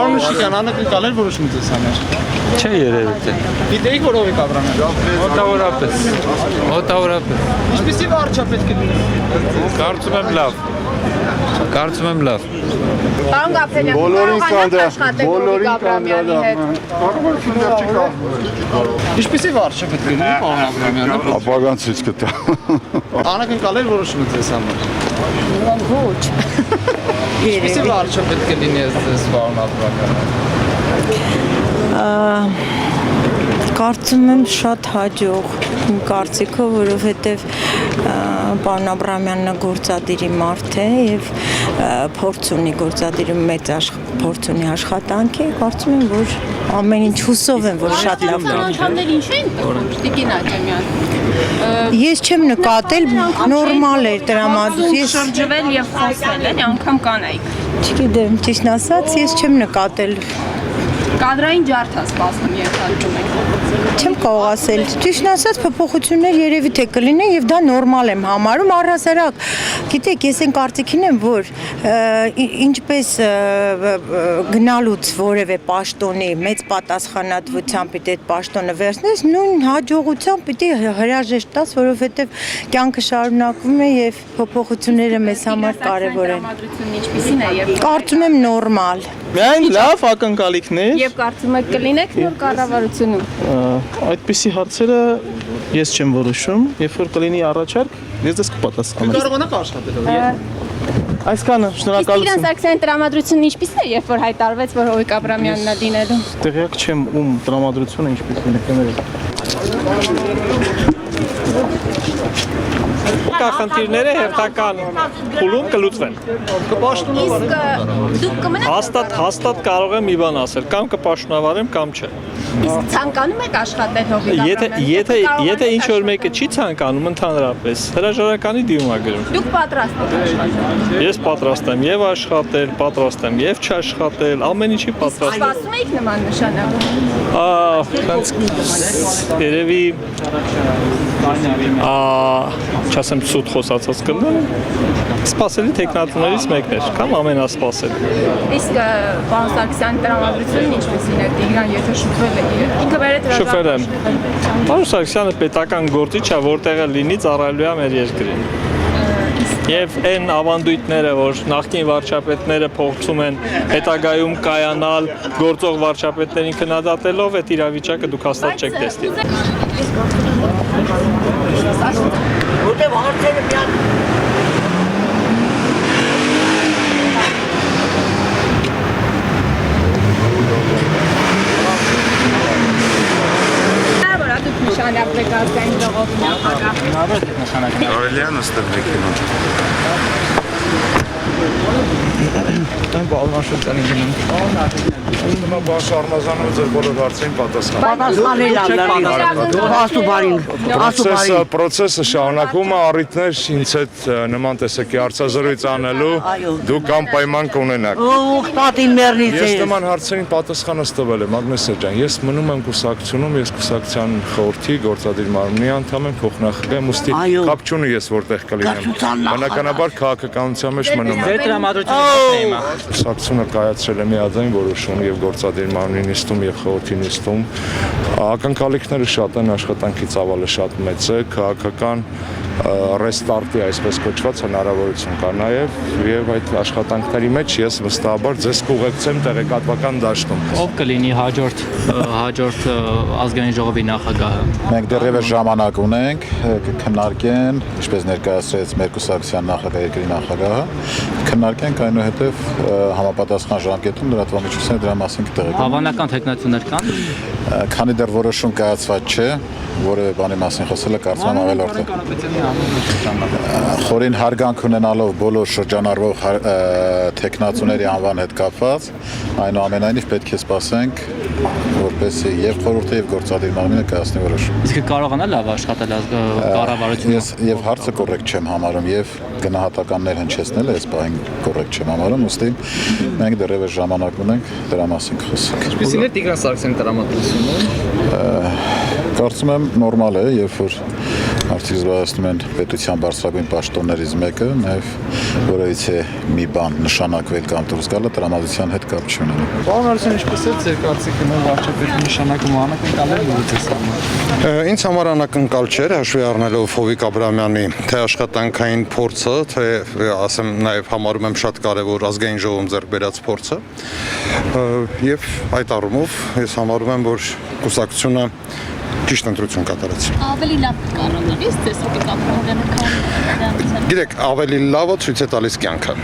Պարոն Շիկյան, անակնկալ էր որոշում ձեզ համար։ Չէ երևի թե։ Գիտեիք որ ով է Աբրամյանը։ Մոտավորապես։ Ինչպեսի վարչա պետք է լինի։ Կարծում եմ լավ։ Պարոն Գաբրելյան, բոլորին աշխատել Աբրամյանի հետ։ Ինչպեսի վարչա պետք է լինի պարոն Աբրամյանը։ Ապագան ցույց կտա։ Անակնկալ էր որոշում ձեզ համար։ Ոչ։ Ինչպեսի վարչա պետք է լինի ձեզ պարոն Աբրամյանը։ Կարծում եմ շատ հաջող իմ կարծիքով, որովհետև պարոն Աբրամյանը գործադիրի մարդ է եւ փորձ ունի գործադիրը մեծ փորձ ունի աշխատանքի, կարծում եմ, որ ամեն ինչ հուսով եմ, որ շատ լավ կա։ Անդամներ ինչ են Տիկին Աջեմյան։ Ես չեմ նկատել, նորմալ էր տրամադրություն։ Ես շրջվել եւ խոսել են, անգամ կանայք։ Չգիտեմ, ճիշտ ասած, ես չեմ նկատել։ Կադրային ջարդ է սպասում երկարքում եք։ Չեմ կարող ասել, ճիշտ ասած փոփոխություններ երևի թե կլինեն եւ դա նորմալ եմ համարում, առհասարակ։ Գիտեք, ես այն կարծիքին եմ, որ ինչպես գնալուց որևէ պաշտոնի մեծ պատասխանատվությամբ պիտի այդ պաշտոնը վերցնես, նույն հաջողությամբ պիտի հրաժեշտ տաս, որովհետեւ կյանքը շարունակվում է եւ փոփոխությունները մեզ համար կարեւոր են։ Ինչպիսին է եւ Կարծում եմ նորմալ։ Միայն լավ ակնկալիքներ։ Եվ կարծում եք կլինեք նոր կառավարությունում։ Այդպիսի հարցերը ես չեմ որոշում, երբ որ կլինի առաջարկ, ես դες կպատասխանեմ։ Կարողանաք աշխատել։ Այսքանը, Իսկ շնորհակալություն։ Տիգրան Սարգսյանի տրամադրությունն ինչպիսին է, երբ որ հայտարարվեց, որ Հովիկ Աբրամյանն է դինելու։ Տեղյակ չեմ ում տրամադրությունը ինչպեսին է կներեք։ Խնդիրները հերթական փուլում կլուծվեն։ Իսկ դուք կմնաք Հաստատ կարող եմ մի բան ասել, կամ կպաշտոնավարեմ, կամ չէ։ իսկ ցանկանում եք աշխատել Հովիկ Աբրամյանի։ Եթե ինչ որ մեկը չի ցանկանում ընդհանրապես, հրաժարականի դիմում է գրում։ Դուք պատրաստ եք աշխատել։ Ես պատրաստ եմ եւ աշխատել, պատրաստ եմ եւ չաշխատել, ամեն ինչի պատրաստ եմ։ Սպասում եք նման նշանակ։ Երևի չասեմ ցույց խոսածած կլինեմ, սպասելի տեխնատուներից մեկն էր, կամ ամենասպասելի։ Իսկ պարոն Սարգսյանի տրամադրությունն ինչպեսին է, Տիգրան, եթե շփվել եք, ինքը բերეთ Շփվել եմ։ Պարոն Սարգսյանը պետական գործիչ է, որտեղը լինի ծառայելու է մեր երկրին։ Եվ այն ավանդույթները, որ նախկին վարչապետները փոխում են հետագայում կայանալ գործող վարչապետներին քննադատելով, այդ իրավիճակը դուք հաստատ չեք տեսնի։ Որտեղ հարցերը միան նշանակվեք ազգային ժողովի նախագահ։ Կարելի նստել մեքենան։ Այն բաղնաշրջանի գնում։ Հիմա բաց Արմազանով ձեր բոլոր հարցերին պատասխանել Պրոցեսը շարունակվում է, առիթներ ինձ հետ նման տեսակի հարցազրույց անելու, դուք անպայման կունենաք։ Ես նման հարցերին պատասխանս տվել եմ, Ագնեսա ջան, ես մնում եմ կուսակցությունում, ես կուսակցության խորհրդի գործադիր մարմնի անդամ եմ, փոխնախագահ եմ, ուստի կապ չունի ես որտեղ կլինեմ։ Բնականաբար քաղաքականության մեջ մնում եմ։ Կուսակցությունը կայացրել է միաձայն որոշում եւ գործադիր մարմնի նիստում եւ խորհրդի նիստում ակնկալիքները շատ են, աշխատանքի ծավալը շատ մեծ է, քաղաքական ռեստարտի այսպես կոչված հնարավորություն կա եւ այդ աշխատանքների մեջ ես վստահաբար ձեզ կուղեկցեմ տեղեկատվական դաշտում։ Ով կլինի հաջորդ ազգային ժողովի նախագահը։ Մենք դեռևս ժամանակ ունենք քննարկեն, ինչպես ներկայացրեց մեր կուսակցության նախագահ երկրի նախագահը, քննարկենք այնուհետև համապատասխան ժամկետում լրատվամիջոցները դրա մասին կտեղեկան։ Հավանական թեկնածուներ կան։ Քանի դեռ որոշում կայացված չէ, որևէ բանի մասին խոսելը կարծում եմ ավելորդ է։ Խորին հարգանք ունենալով բոլոր շրջանառվող թեկնածուների անվան հետ կապված, այնուամենայնիվ պետք է սպասենք, որպեսզի եւ խորհուրդը եւ գործադիր մարմինը կայացնի որոշում։ Իսկ կարողանա լավ աշխատել կառավարությունը։ Ես եւ հարցը կոռեկտ չեմ համարում եւ գնահատականներ հնչեցնելը այս բանը կոռեկտ չեմ համարում, ուստի մենք դեռևս ժամանակ ունենք դրա մասին խոսենք։ Ինչպեսին է Տիգրան Սարգսյանի տրամադրությունը։ Կարծում եմ նորմալ է, երբ որ Արդյոք զբաղեցնում են պետության բարձրագույն պաշտոններից մեկը, նաև որևից է մի բան նշանակվել կամ դուրս գալը տրամադրության հետ կապ չունի։ Պարոն Արսեն, ինչպես է ձեր կարծիքը նոր վարչապետի նշանակումը անակնկալ է ձեզ համար։ Ինձ համար անակնկալ չէր, հաշվի առնելով Հովիկ Աբրահամյանի թե աշխատանքային փորձը, թե ասեմ նաև համարում եմ շատ կարևոր ազգային ժողովում ձեռք բերած փորձը, եւ այդ առումով ես համարում եմ, որ կուսակցությունը ճիշտ ընտրություն կատարեց։ Ավելի լավ կառավարից ձեզ Հովիկ Աբրահամյանը քան Գիտեք, ավելի լավը ցույց է տալիս կյանքը։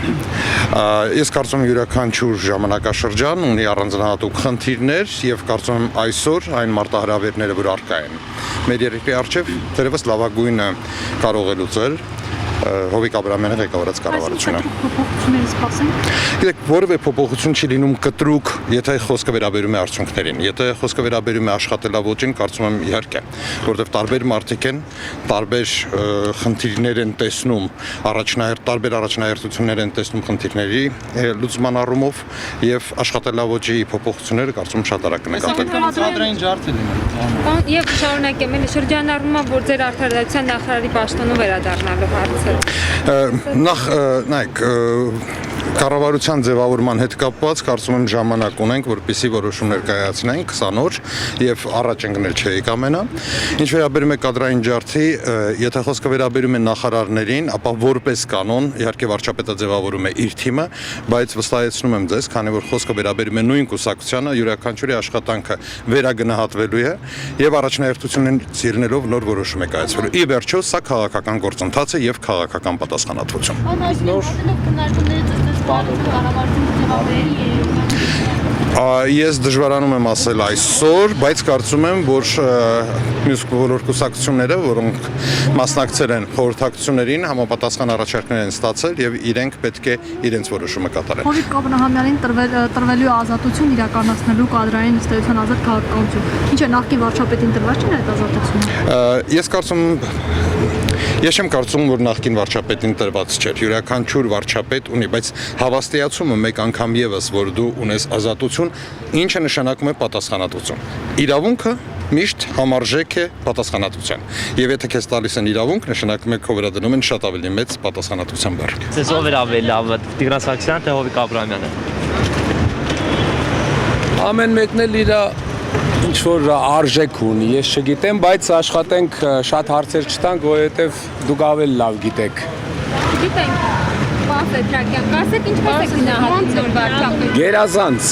Ես կարծում եմ յուրաքանչյուր ժամանակաշրջան ունի առանձնահատուկ խնդիրներ եւ կարծում եմ այսօր այն մարտահրավերները, որ առկա են մեր երկրի առջև, դեռևս լավագույնը կարող է լուծել Հովիկ Աբրահամյանը ղեկավարած կառավարությունը։ Գիտեք, որևէ փոփոխություն չի լինում կտրուկ, եթե խոսքը վերաբերում է արդյունքներին, եթե խոսքը վերաբերում է աշխատելավոճին, կարծում եմ իհարկե, որովհետև տարբեր մարդիկ են, տարբեր խնդիրներ են տեսնում, տարբեր առաջնահերթություններ են տեսնում խնդիրների լուծման առումով եւ աշխատելավոճի փոփոխությունները կարծում եմ շատ արագ կնկատվեն։ Ծրագրային ջարդ է լինում։ Եվ շարունակեմ, էլ շրջանառումը, որ ձեր արդարադատության նախարարի պաշտոնով վերադառնալու հարցը։ Նախ նայեք կառավարության ձևավորման հետ կապված կարծում եմ ժամանակ ունենք, որպեսզի որոշումներ կայացնենք 20 օր եւ առաջ ընկնել չէի կամենա։ Ինչ վերաբերում է կադրային ջարդի, եթե խոսքը վերաբերում է նախարարներին, ապա որպես կանոն իհարկե վարչապետը ձևավորում է իր թիմը, բայց վստահեցնում եմ ձեզ, քանի որ խոսքը վերաբերում է նույն կուսակցությանը, յուրաքանչյուրի աշխատանքը վերագնահատվելու է եւ առաջնահերթություններից ելնելով նոր որոշում է կայացվելու։ Ի վերջո սա քաղաքական գործընթաց է եւ քաղաքական պատասխանատվություն։ Ես դժվարանում եմ ասել այսօր, բայց կարծում եմ, որ մյուս բոլոր կուսակցությունները, որոնք մասնակցել են խորհրդակցություններին, համապատասխան առաջարկներ են ստացել եւ իրենք պետք է իրենց որոշումը կատարեն։ Հովիկ Աբրահամյանին տրվելու ազատություն իրականացնելու կադրային ըստեյության ազատ քաղաքականություն։ Ինչ է նախկին վարչապետին տրված չէ այդ ազատությունը։ Ես չեմ կարծում, որ նախկին վարչապետին տրված չէր։ Յուրաքանչյուր վարչապետ ունի, բայց հավաստիացումը մեկ անգամ եւս, որ դու ունես ազատություն, ինչը նշանակում է պատասխանատվություն։ Իրավունքը միշտ համարժեք է պատասխանատվության։ Եվ եթե քեզ տալիս են իրավունք, նշանակում է քո վրա դնում են շատ ավելի մեծ պատասխանատվության բեռ։ Ձեզ ով էր ավելի լավը, Տիգրան Սարգսյանը թե Հովիկ Աբրահամյանը։ Ամեն մեկն էլ իր ինչ որ արժեք ունի, ես չգիտեմ, բայց աշխատենք շատ հարցեր չտանք, որովհետև դուք ավելի լավ գիտեք։ Գիտենք, պարոն Պետրակյան, կարծեք ինչպես է գնահատում նոր վարչապետը։ Գերազանց։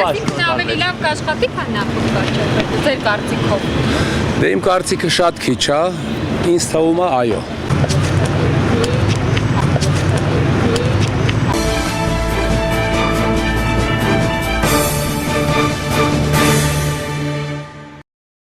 Այսինքն ավելի լավ կաշխատի, քան նախորդ վարչապետը, ձեր կարծիքով։ Դե իմ կարծիքը շատ քիչ է, ինձ թվում է այո։